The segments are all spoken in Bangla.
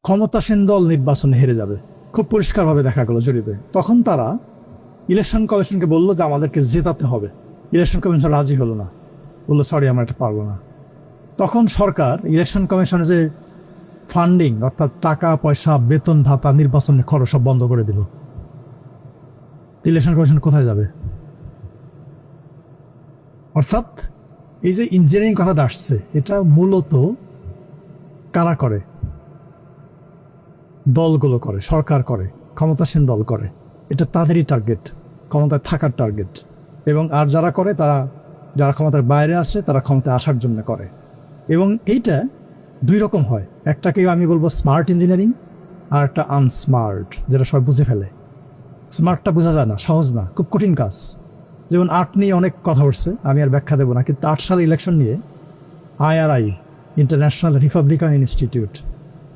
ক্ষমতাসীন দল নির্বাচনে হেরে যাবে, খুব পরিষ্কারভাবে দেখা গেল জরিপে। তখন তারা ইলেকশন কমিশনকে বললো যে আমাদেরকে জেতাতে হবে। ইলেকশন কমিশন রাজি হলো না, বললো সরি আমরা এটা পারবো না। তখন সরকার ইলেকশন কমিশনে যে ফান্ডিং অর্থাৎ টাকা পয়সা বেতন ভাতা নির্বাচনের খরচ সব বন্ধ করে দিল। ইলেকশন কমিশন কোথায় যাবে? অর্থাৎ এই যে ইঞ্জিনিয়ারিং কথাটা আসছে, এটা মূলত কারা করে? দলগুলো করে, সরকার করে, ক্ষমতাসীন দল করে। এটা তাদেরই টার্গেট, ক্ষমতায় থাকার টার্গেট। এবং আর যারা করে তারা, যারা ক্ষমতার বাইরে আসে তারা ক্ষমতায় আসার জন্য করে। এবং এইটা দুই রকম হয়, একটাকে আমি বলবো স্মার্ট ইঞ্জিনিয়ারিং, আর একটা আনস্মার্ট, যেটা সবাই বুঝে ফেলে। স্মার্টটা বোঝা যায় না, সহজ না, খুব কঠিন কাজ। যেমন আর্ট নিয়ে অনেক কথা উঠছে, আমি আর ব্যাখ্যা দেবো না, কিন্তু 8 সালে ইলেকশন নিয়ে IRI, ইন্টারন্যাশনাল রিপাবলিকান ইনস্টিটিউট,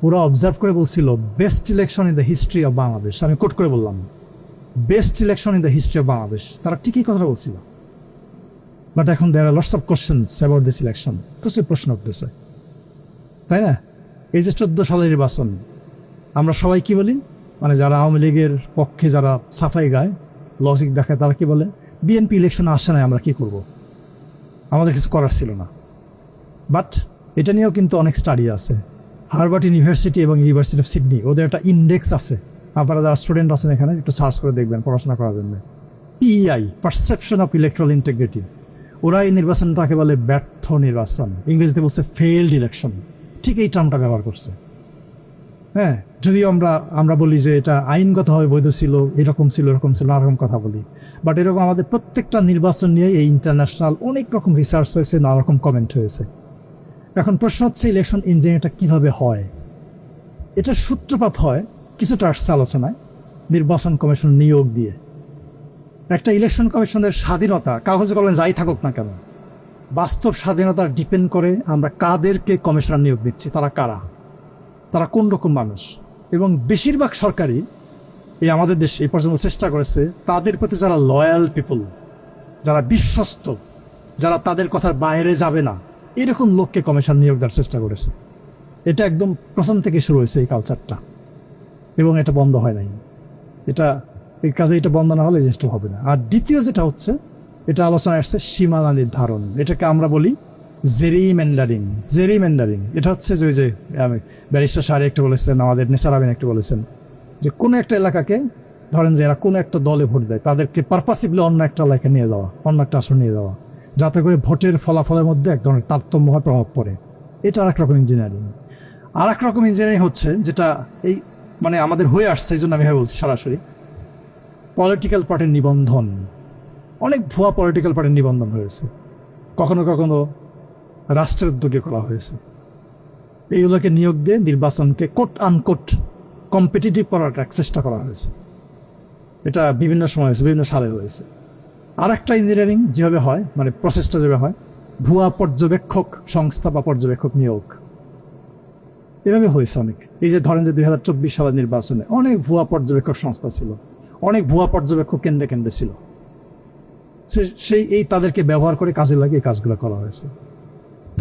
পুরো অবজার্ভ করে বলছিল best election in the history of Bangladesh. আমি কোট করে বললাম best election in the history of Bangladesh. তারা ঠিকই কথা বলছিল, বাট এখন there are lots of questions about this election. প্রচুর প্রশ্ন উঠতেছে, তাই না? এই যে 14 সালের নির্বাচন, আমরা সবাই কি বলি, মানে যারা আওয়ামী লীগের পক্ষে যারা সাফাই গায়, লজিক দেখায়, তারা কি বলে, বিএনপি ইলেকশনে আসে না, আমরা কি করব, আমাদের কিছু করার ছিল না। বাট এটা নিয়েও কিন্তু অনেক স্টাডি আছে। হার্ভার্ড ইউনিভার্সিটি এবং ইউনিভার্সিটি অফ সিডনি, ওদের একটা ইন্ডেক্স আছে, আপনারা যারা স্টুডেন্ট আছেন এখানে একটু সার্চ করে দেখবেন পড়াশোনা করার জন্য। PEI, perception of electoral integrity. ওরা এই নির্বাচনটাকে বলে ব্যর্থ নির্বাচন, ইংরেজিতে বলছে ফেইলড ইলেকশন। ঠিক এই টার্মটা ব্যবহার করছে। হ্যাঁ, যদিও আমরা বলি যে এটা আইনগতভাবে বৈধ ছিল, এরকম ছিল, এরকম ছিল, নানারকম কথা বলি, বাট এরকম আমাদের প্রত্যেকটা নির্বাচন নিয়ে এই ইন্টারন্যাশনাল অনেক রকম রিসার্চ হয়েছে, নানা রকম কমেন্ট হয়েছে। এখন প্রশ্ন হচ্ছে ইলেকশন ইঞ্জিনিয়ারিংটা কিভাবে হয়? এটা সূত্রপাত হয় কিছুটা আসছে আলোচনায়, নির্বাচন কমিশন নিয়োগ দিয়ে। একটা ইলেকশন কমিশনের স্বাধীনতা, কাগজে কলমে যাই থাকুক না কেন, বাস্তব স্বাধীনতা ডিপেন্ড করে আমরা কাদেরকে কমিশনার নিয়োগ দিচ্ছি, তারা কারা, তারা কোন রকম মানুষ। এবং বেশিরভাগ সরকারই এই আমাদের দেশে এই পর্যন্ত চেষ্টা করেছে তাদের প্রতি যারা লয়াল পিপল, যারা বিশ্বস্ত, যারা তাদের কথার বাইরে যাবে না, এরকম লোককে কমিশন নিয়োগ দেওয়ার চেষ্টা করেছে। এটা একদম প্রথম থেকে শুরু হয়েছে এই কালচারটা, এবং এটা বন্ধ হয় নাই। এটা এই কাজে এটা বন্ধ না হলে এই জিনিসটা হবে না। আর দ্বিতীয় যেটা হচ্ছে, এটা আলোচনায় আসছে সীমানা নির্ধারণ, এটাকে আমরা বলি জেরিমেন্ডারিং। জেরিমেন্ডারিং এটা হচ্ছে যে ওই যে ব্যারিস্টার সাহেব একটু বলেছেন, আমাদের নেসার আমিন একটু বলেছেন, যে কোনো একটা এলাকাকে ধরেন যে এরা কোনো একটা দলে ভোট দেয়, তাদেরকে পারপাসিভলি অন্য একটা এলাকায় নিয়ে যাওয়া, অন্য একটা আসন নিয়ে যাওয়া, যাতে করে ভোটের ফলাফলের মধ্যে এক ধরনের তারতম্য হয়, প্রভাব পড়ে। এটা আর এক রকম ইঞ্জিনিয়ারিং। আর এক রকম ইঞ্জিনিয়ারিং হচ্ছে যেটা এই মানে আমাদের হয়ে আসছে, এই জন্য আমি বলছি সরাসরি, পলিটিক্যাল পার্টির নিবন্ধন। অনেক ভুয়া পলিটিক্যাল পার্টির নিবন্ধন হয়েছে, কখনো কখনো রাষ্ট্রের উদ্যোগে করা হয়েছে। এইগুলোকে নিয়োগ দিয়ে নির্বাচনকে কোট আনকোট কম্পিটিটিভ করার চেষ্টা করা হয়েছে। এটা বিভিন্ন সময় হয়েছে, বিভিন্ন সালে হয়েছে। আর একটা ইঞ্জিনিয়ারিং যেভাবে হয়, মানে প্রসেসটা যেভাবে হয়, ভুয়া পর্যবেক্ষক সংস্থা বা পর্যবেক্ষক নিয়োগ, এভাবে হয়েছে অনেক। এই যে ধরেন যে 2024 সালের নির্বাচনে অনেক ভুয়া পর্যবেক্ষক সংস্থা ছিল, অনেক ভুয়া পর্যবেক্ষক কেন্দ্রে কেন্দ্রে ছিল, সেই এই তাদেরকে ব্যবহার করে কাজে লাগিয়ে এই কাজগুলো করা হয়েছে।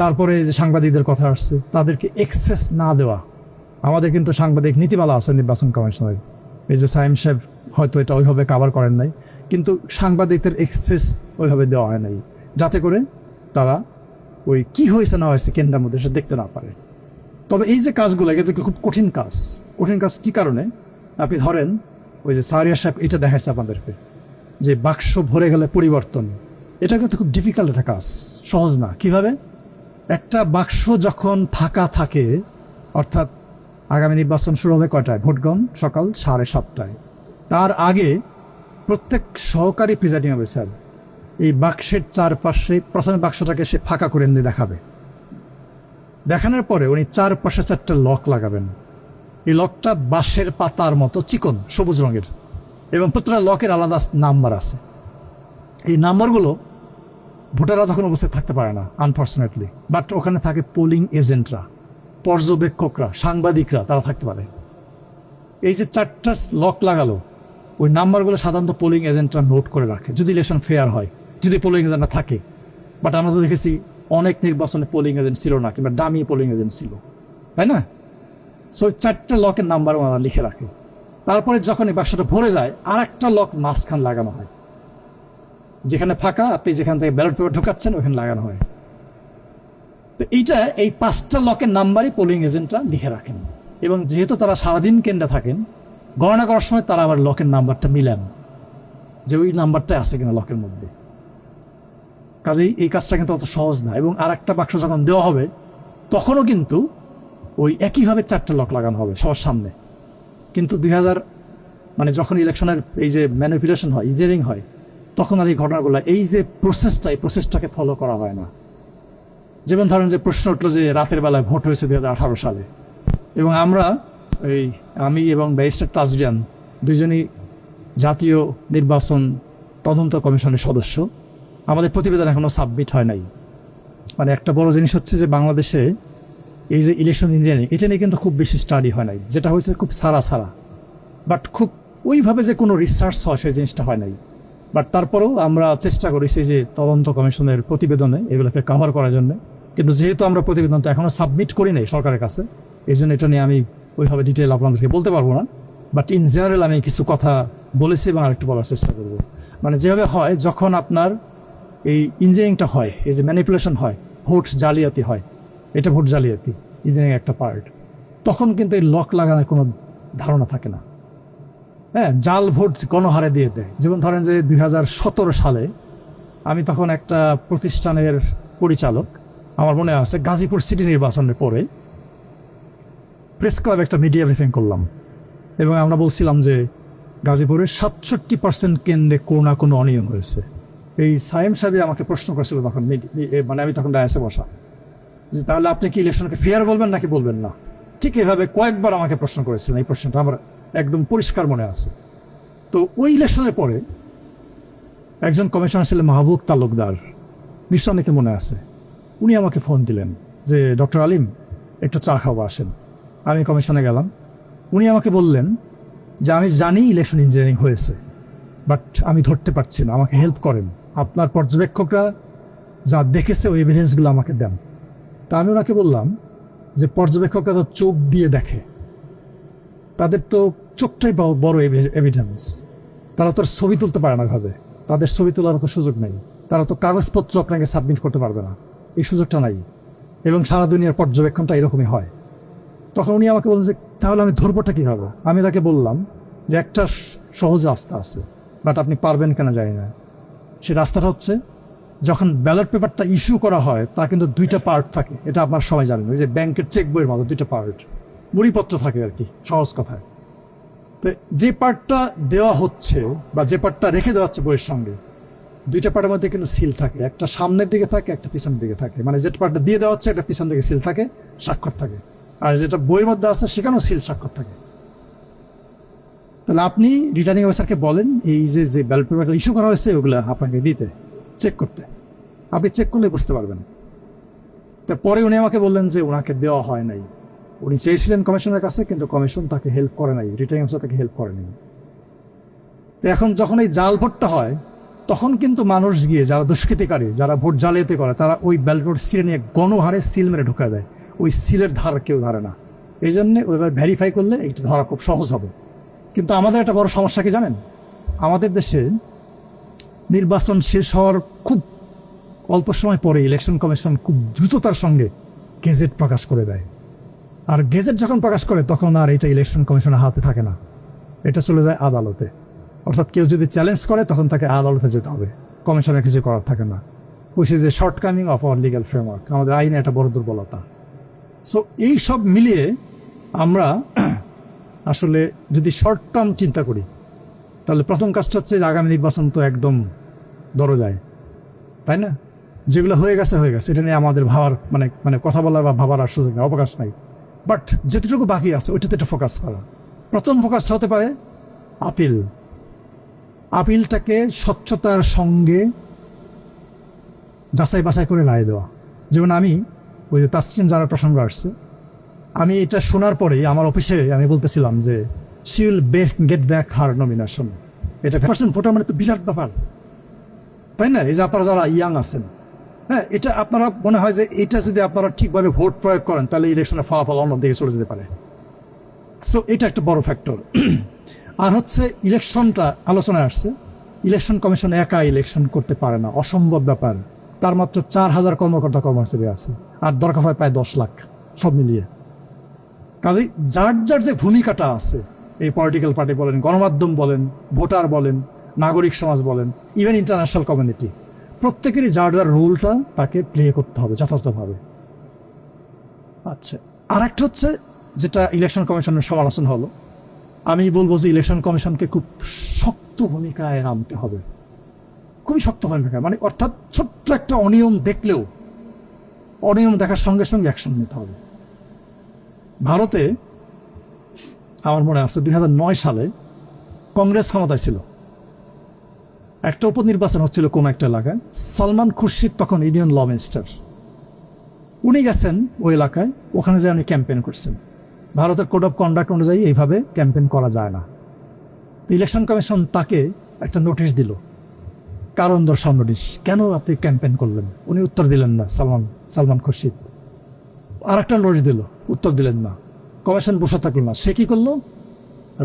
তারপরে যে সাংবাদিকদের কথা আসছে, তাদেরকে এক্সেস না দেওয়া। আমাদের কিন্তু সাংবাদিক নীতিমালা আছে নির্বাচন কমিশনের, এই যে সাইম সাহেব হয়তো এটা ওইভাবে কাভার করেন নাই, কিন্তু সাংবাদিকদের এক্সেস ওইভাবে দেওয়া হয় নাই, যাতে করে তারা ওই কি হয়েছে না হয়েছে কেন্দ্রের মধ্যে সে দেখতে না পারে। তবে এই যে কাজগুলো, এটা খুব কঠিন কাজ। কঠিন কাজ কি কারণে? আপনি ধরেন ওই যে সারিয়া সাহেব এটা দেখাচ্ছে আপনাদেরকে, যে বাক্স ভরে গেলে পরিবর্তন, এটা কিন্তু খুব ডিফিকাল্ট একটা কাজ, সহজ না। কিভাবে? একটা বাক্স যখন ফাঁকা থাকে, অর্থাৎ আগামী নির্বাচন শুরু হবে কয়টায়? ভোটগ্রহণ সকাল 7:30টায়। তার আগে প্রত্যেক সহকারী প্রিজাইডিং অফিসার এই বাক্সের চারপাশে প্রথমে বাক্সটাকে সে ফাঁকা করে নিয়ে দেখাবে। দেখানোর পরে উনি চারপাশে 4টা লক লাগাবেন। এই লকটা বাঁশের পাতার মতো চিকন, সবুজ রঙের, এবং প্রত্যেকটা লকের আলাদা নাম্বার আছে। এই নাম্বারগুলো ভোটাররা তখন উপস্থিত থাকতে পারে না আনফর্চুনেটলি, বাট ওখানে থাকে পোলিং এজেন্টরা, পর্যবেক্ষকরা, সাংবাদিকরা, তারা থাকতে পারে। এই যে 4টা লক লাগালো, ওই নাম্বারগুলো সাধারণত পোলিং এজেন্টরা নোট করে রাখে, যদি ইলেকশন ফেয়ার হয়, যদি পোলিং এজেন্টরা থাকে। বাট আমরা তো দেখেছি অনেক নির্বাচনে পোলিং এজেন্ট ছিল না, কিংবা ডামি পোলিং এজেন্ট ছিল, তাই না? সো 4টা লকের নাম্বার ওনারা লিখে রাখে। তারপরে যখন এই বাক্সটা ভরে যায় আর একটা লক মাঝখান লাগানো হয়, যেখানে ফাঁকা আপনি যেখান থেকে ব্যালট পেপার ঢোকাচ্ছেন ওখানে লাগানো হয়। তো এই 5টা লকের নাম্বারই পোলিং এজেন্টরা লিখে রাখেন, এবং যেহেতু তারা সারাদিন কেন্দ্রে থাকেন, গণনা করার সময় তারা আবার লকের নাম্বারটা মিলান যে ওই নাম্বারটা আছে কিনা লকের মধ্যে। কাজেই এই কাজটা কিন্তু অত সহজ না। এবং আর একটা বাক্স যখন দেওয়া হবে তখনও কিন্তু ওই একইভাবে 4টা লক লাগানো হবে সবার সামনে। কিন্তু 2000 মানে যখন ইলেকশনের এই যে ম্যানিপুলেশন হয়, ইঞ্জিনিয়ারিং হয়, তখন আর এই ঘটনাগুলো এই যে এই প্রসেসটাকে ফলো করা হয় না। যেমন ধরেন যে প্রশ্ন উঠলো যে রাতের বেলায় ভোট হয়েছে 2018 সালে, এবং আমি এবং ব্যারিস্টার তাজরিয়ান দুইজনই জাতীয় নির্বাচন তদন্ত কমিশনের সদস্য। আমাদের প্রতিবেদন এখনো সাবমিট হয় নাই। মানে একটা বড় জিনিস হচ্ছে যে বাংলাদেশে এই যে ইলেকশন ইঞ্জিনিয়ারিং, এটা নিয়ে কিন্তু খুব বেশি স্টাডি হয় নাই, যেটা হয়েছে খুব সারা বাট খুব ওইভাবে যে কোনো রিসার্চ হয় সেই জিনিসটা হয় নাই। বাট তারপরেও আমরা চেষ্টা করেছি যে তদন্ত কমিশনের প্রতিবেদনে এগুলোকে কভার করার জন্য। কিন্তু যেহেতু আমরা প্রতিবেদনটা এখনো সাবমিট করি নাই সরকারের কাছে, এই জন্য এটা নিয়ে আমি ওইভাবে ডিটেল আপনাদেরকে বলতে পারবো না। বাট ইন জেনারেল আমি কিছু কথা বলেছি এবং আরেকটু বলার চেষ্টা করবো। মানে যেভাবে হয় যখন আপনার এই ইঞ্জিনিয়ারিংটা হয়, এই যে ম্যানিপুলেশন হয়, ভোট জালিয়াতি হয়, এটা ভোট জালিয়াতি ইঞ্জিনিয়ারিং একটা পার্ট, তখন কিন্তু এই লক লাগানোর কোনো ধারণা থাকে না। হ্যাঁ, জাল ভোট গণহারে দিয়ে দেয়। যেমন ধরেন যে 2017 সালে আমি তখন একটা প্রতিষ্ঠানের পরিচালক, আমার মনে আছে গাজীপুর সিটি নির্বাচনের পরে প্রেস ক্লাবে একটা মিডিয়া ব্রিফিং করলাম, এবং আমরা বলছিলাম যে গাজীপুরের 67% কেন্দ্রে কোনো না কোনো অনিয়ম হয়েছে। এই সাইম সাহেব আমাকে প্রশ্ন করেছিল তখন, মানে আমি তখন ডায়াসে বসা, যে তাহলে আপনি কি ইলেকশনকে ফেয়ার বলবেন নাকি বলবেন না। ঠিক এভাবে কয়েকবার আমাকে প্রশ্ন করেছিলেন। এই প্রশ্নটা আমার একদম পরিষ্কার মনে আছে। তো ওই ইলেকশনের পরে একজন কমিশনার ছিলেন মাহবুব তালুকদার, নিশ্চয় অনেকে মনে আছে। উনি আমাকে ফোন দিলেন যে ডক্টর আলিম একটু চা খাওয়া আসেন। আমি কমিশনে গেলাম। উনি আমাকে বললেন যে আমি জানি ইলেকশন ইঞ্জিনিয়ারিং হয়েছে, বাট আমি ধরতে পারছি না, আমাকে হেল্প করেন। আপনার পর্যবেক্ষকরা যা দেখেছে ওই এভিডেন্সগুলো আমাকে দেন। তা আমি ওনাকে বললাম যে পর্যবেক্ষকরা তো চোখ দিয়ে দেখে, তাদের তো চোখটাই বড় এভিডেন্স। তারা তো ছবি তুলতে পারে না ভাবে, তাদের ছবি তোলার তো সুযোগ নেই। তারা তো কাগজপত্র আপনাকে সাবমিট করতে পারবে না, এই সুযোগটা নাই। এবং সারা দুনিয়ার পর্যবেক্ষণটা এরকমই হয়। তখন উনি আমাকে বললেন যে তাহলে আমি ধরবোটা কীভাবে। আমি তাকে বললাম যে একটা সহজ রাস্তা আছে, বাট আপনি পারবেন কেন জানি না। সেই রাস্তাটা হচ্ছে যখন ব্যালট পেপারটা ইস্যু করা হয় তার কিন্তু 2টা পার্ট থাকে, এটা আপনার সবাই জানেন। ওই যে ব্যাংকের চেক বইয়ের মতো 2টা পার্ট, মুড়িপত্র থাকে আর কি, সহজ কথায়। যে পার্টটা দেওয়া হচ্ছে বা যে পার্টটা রেখে দেওয়া হচ্ছে বইয়ের সঙ্গে, 2টা পার্টের মধ্যে কিন্তু সিল থাকে, একটা সামনের দিকে থাকে, একটা পিছনের দিকে থাকে। মানে যেটা পার্টটা দিয়ে দেওয়া হচ্ছে একটা পিছন দিকে সিল থাকে, স্বাক্ষর থাকে, আর যেটা বইয়ের মধ্যে আছে সেখানেও সিল স্বাক্ষর থাকে। তাহলে আপনি রিটার্নিং অফিসারকে বলেন এই যে ব্যালট পেপারটা ইস্যু করা হয়েছে ওগুলো আপনাকে দিতে, চেক করতে। আপনি চেক করলে বুঝতে পারবেন। তারপরে উনি আমাকে বললেন যে ওনাকে দেওয়া হয় নাই। উনি চেয়েছিলেন কমিশনের কাছে, কিন্তু কমিশন তাকে হেল্প করে নাই, রিটার্নিং অফিসার তাকে হেল্প করে নাই। এখন যখন এই জাল ভোটটা হয় তখন কিন্তু মানুষ গিয়ে, যারা দুষ্কৃতিকারী, যারা ভোট জালিয়াতি করে, তারা ওই ব্যালট পেপার সিলে নিয়ে গণহারে সিল মেরে ঢুকা দেয়। ওই সিলের ধার কেউ ধরে না। এই জন্যে ওইবার ভেরিফাই করলে এইটা ধরা খুব সহজ হবে। কিন্তু আমাদের একটা বড় সমস্যা কি জানেন, আমাদের দেশে নির্বাচন শেষ হওয়ার খুব অল্প সময় পরে ইলেকশন কমিশন খুব দ্রুততার সঙ্গে গেজেট প্রকাশ করে দেয়। আর গেজেট যখন প্রকাশ করে তখন আর এটা ইলেকশন কমিশনের হাতে থাকে না, এটা চলে যায় আদালতে। অর্থাৎ কেউ যদি চ্যালেঞ্জ করে তখন তাকে আদালতে যেতে হবে, কমিশনের কিছু করার থাকে না। Which is a shortcoming of our legal framework, আমাদের আইনে একটা বড় দুর্বলতা। সো এই সব মিলিয়ে আমরা আসলে যদি শর্ট টার্ম চিন্তা করি, তাহলে প্রথম কাজটা হচ্ছে আগামী নির্বাচন তো একদম দরজায়, তাই না? যেগুলো হয়ে গেছে, এটা নিয়ে আমাদের ভাবার মানে কথা বলার বা ভাবার আর সুযোগ নেই, অবকাশ নাই। বাট যেটুকু বাকি আছে ওইটাতে একটা ফোকাস করা। প্রথম ফোকাসটা হতে পারে আপিলটাকে স্বচ্ছতার সঙ্গে যাচাই বাছাই করে রায় দেওয়া। যেমন আমি ওই যে তাসরিন যারা প্রসঙ্গ আসছে, আমি এটা শোনার পরেই আমার অফিসে আমি বলতেছিলাম যে she will get back her nomination. এটা পার্সেন্ট ভোটার মানে তো বিরাট ব্যাপার, তাই না? এই যে আপনারা যারা ইয়াং আছেন, হ্যাঁ, এটা আপনারা মনে হয় যে এটা যদি আপনারা ঠিকভাবে ভোট প্রয়োগ করেন তাহলে ইলেকশনের ফলাফল অন্য দিকে চলে যেতে পারে। সো এটা একটা বড় ফ্যাক্টর। আর হচ্ছে ইলেকশনটা আলোচনায় আসছে, ইলেকশন কমিশন একা ইলেকশন করতে পারে না, অসম্ভব ব্যাপার। তার মাত্র 4,000 কর্মকর্তা কর্মচারী আছে, আর দরকার হয় প্রায় 10 লাখ সব মিলিয়ে। কাজেই যার যার যে ভূমিকাটা আছে, এই পলিটিক্যাল পার্টি বলেন, গণমাধ্যম বলেন, ভোটার বলেন, নাগরিক সমাজ বলেন, ইভেন ইন্টারন্যাশনাল কমিউনিটি, প্রত্যেকেরই যার যার রোলটা তাকে প্লে করতে হবে যথাযথভাবে। আচ্ছা, আর একটা হচ্ছে যেটা ইলেকশন কমিশনের সমালোচনা হলো, আমি বলবো যে ইলেকশন কমিশনকে খুব শক্ত ভূমিকায় নামতে হবে, খুবই শক্ত ভূমিকায়, মানে অর্থাৎ ছোট্ট একটা অনিয়ম দেখলেও অনিয়ম দেখার সঙ্গে সঙ্গে অ্যাকশন নিতে হবে। ভারতে আমার মনে আছে 2009 সালে কংগ্রেস ক্ষমতায় ছিল, একটা উপনির্বাচন হচ্ছিল কোন একটা এলাকায়। সালমান খুরশিদ তখন ইউনিয়ন ল মিনিস্টার, উনি গেছেন ওই এলাকায়, ওখানে যে উনি ক্যাম্পেইন করছেন। ভারতের কোড অফ কন্ডাক্ট অনুযায়ী এইভাবে ক্যাম্পেইন করা যায় না। ইলেকশন কমিশন তাকে একটা নোটিশ দিল, কারণ দর্শাও নোটিশ, কেন আপনি ক্যাম্পেইন করলেন? উনি উত্তর দিলেন না, সালমান খুরশিদ। আর একটা নোটিশ দিল, উত্তর দিলেন না। কমিশন বসে থাকলো না, সে কি করলো?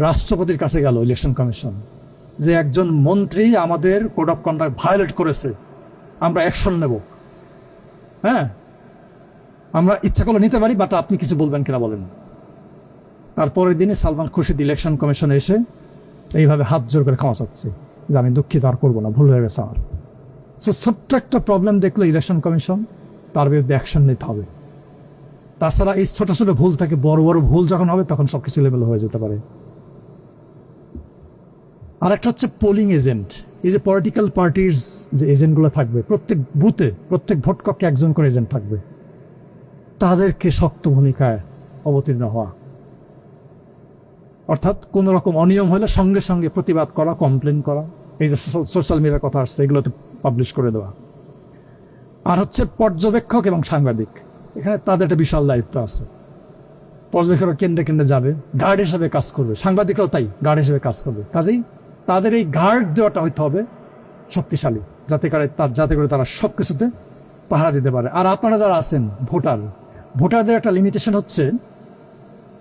রাষ্ট্রপতির কাছে গেল ইলেকশন কমিশন, যে একজন মন্ত্রী আমাদের কোড অফ কন্ডাক্ট ভায়োলেট করেছে, আমরা অ্যাকশন নেব। হ্যাঁ, আমরা ইচ্ছা করলে নিতে পারি, বাট আপনি কিছু বলবেন কিনা বলেন। তারপরের দিনে সালমান খুরশিদ ইলেকশন কমিশনে এসে এইভাবে হাত জোর করে ক্ষমা চাচ্ছে যে আমি দুঃখিত, আর করবো না, ভুল হয়ে গেছে আমার। সো ছোট্ট একটা প্রবলেম দেখলো ইলেকশন কমিশন, তার বিরুদ্ধে অ্যাকশন নিতে হবে। তাছাড়া এই ছোট ছোট ভুল থেকে বড় বড় ভুল যখন হবে তখন সবকিছু লেভেল হয়ে যেতে পারে। আর একটা হচ্ছে পোলিং এজেন্ট। এই যে পলিটিক্যাল পার্টির যে এজেন্টগুলো থাকবে, প্রত্যেক বুথে প্রত্যেক ভোট কক্ষে একজন করে এজেন্ট থাকবে, তাদেরকে শক্ত ভূমিকায় অবতীর্ণ হওয়া, অর্থাৎ কোন রকম অনিয়ম হলে সঙ্গে সঙ্গে প্রতিবাদ করা, কমপ্লেন করা, এই যে সোশ্যাল মিডিয়ার কথা আসছে এগুলোতে পাবলিশ করে দেওয়া। আর হচ্ছে পর্যবেক্ষক এবং সাংবাদিক, এখানে তাদের একটা বিশাল দায়িত্ব আছে। পর্যবেক্ষকরা কেন্দ্রে কেন্দ্রে যাবে, গার্ড হিসেবে কাজ করবে, সাংবাদিকরাও তাই গার্ড হিসেবে কাজ করবে। কাজেই তাদের এই গার্ড দেওয়াটা হইতে হবে শক্তিশালী, যাতে করে তারা সব কিছুতে পাহারা দিতে পারে। আর আপনারা যারা আছেন ভোটারদের একটা লিমিটেশন হচ্ছে,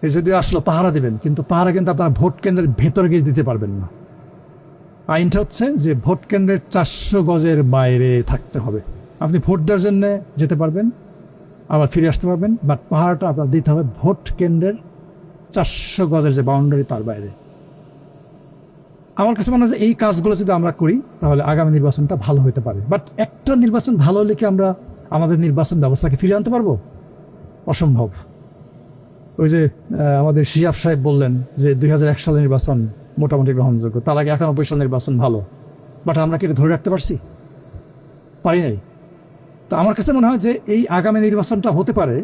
এই যদি আসলে পাহারা দিবেন, কিন্তু পাহারা কিন্তু আপনারা ভোট কেন্দ্রের ভেতরে গিয়ে দিতে পারবেন না। আইনটা হচ্ছে যে ভোট কেন্দ্রের 400 গজের বাইরে থাকতে হবে। আপনি ভোট দেওয়ার জন্য যেতে পারবেন, আবার ফিরে আসতে পারবেন, বাট পাহারাটা আপনার দিতে হবে ভোট কেন্দ্রের 400 গজের যে বাউন্ডারি তার বাইরে। আমার কাছে মনে হয় যে এই কাজগুলো যদি আমরা করি তাহলে আগামী নির্বাচনটা ভালো হতে পারে। বাট একটা নির্বাচন ভালো হলে কি আমরা আমাদের নির্বাচন ব্যবস্থাকে ফিরিয়ে আনতে পারবো? অসম্ভব। ওই যে আমাদের শিহাব সাহেব বললেন যে 2001 সালের নির্বাচন মোটামুটি গ্রহণযোগ্য, তার আগে 91 সালের নির্বাচন ভালো, বাট আমরা কি এটা ধরে রাখতে পারছি? পারি নাই। তো আমার কাছে মনে হয় যে এই আগামী নির্বাচনটা হতে পারে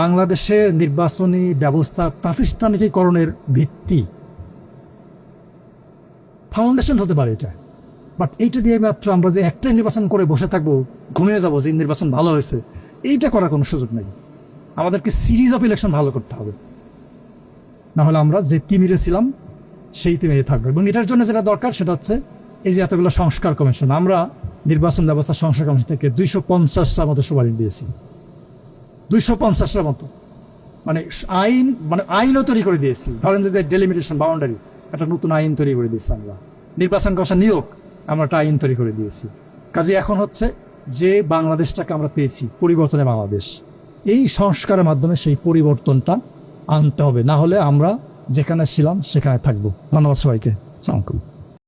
বাংলাদেশের নির্বাচনী ব্যবস্থা প্রাতিষ্ঠানিকীকরণের ভিত্তি, ফাউন্ডেশন হতে পারে এটা। বাট এইটা দিয়ে মাত্র আমরা যে একটাই নির্বাচন করে বসে থাকবো, ঘুমিয়ে যাবো যে নির্বাচন ভালো হয়েছে, এইটা করার কোনো সুযোগ নেই। আমাদেরকে সিরিজ অফ ইলেকশন ভালো করতে হবে, না হলে আমরা যে তিমিরে ছিলাম সেই তিমিরে থাকবো। এবং এটার জন্য যেটা দরকার সেটা হচ্ছে এই যে এতগুলো সংস্কার কমিশন, আমরা নির্বাচন ব্যবস্থা সংস্কার কমিশন থেকে 250টার মতো সুপারিশ দিয়েছি, 250টার মতো, মানে আইনও তৈরি করে দিয়েছি। ধরেন যে ডেলিমিটেশন বাউন্ডারি, একটা নতুন আইন তৈরি করে দিয়েছি আমরা। নির্বাচন কমিশন নিয়োগ, আমরা একটা আইন তৈরি করে দিয়েছি। কাজে এখন হচ্ছে যে বাংলাদেশটাকে আমরা পেয়েছি, পরিবর্তনের বাংলাদেশ, এই সংস্কারের মাধ্যমে সেই পরিবর্তনটা আনতে হবে, না হলে আমরা যেখানে ছিলাম সেখানে থাকবো। ধন্যবাদ সবাইকে। আসসালামু আলাইকুম।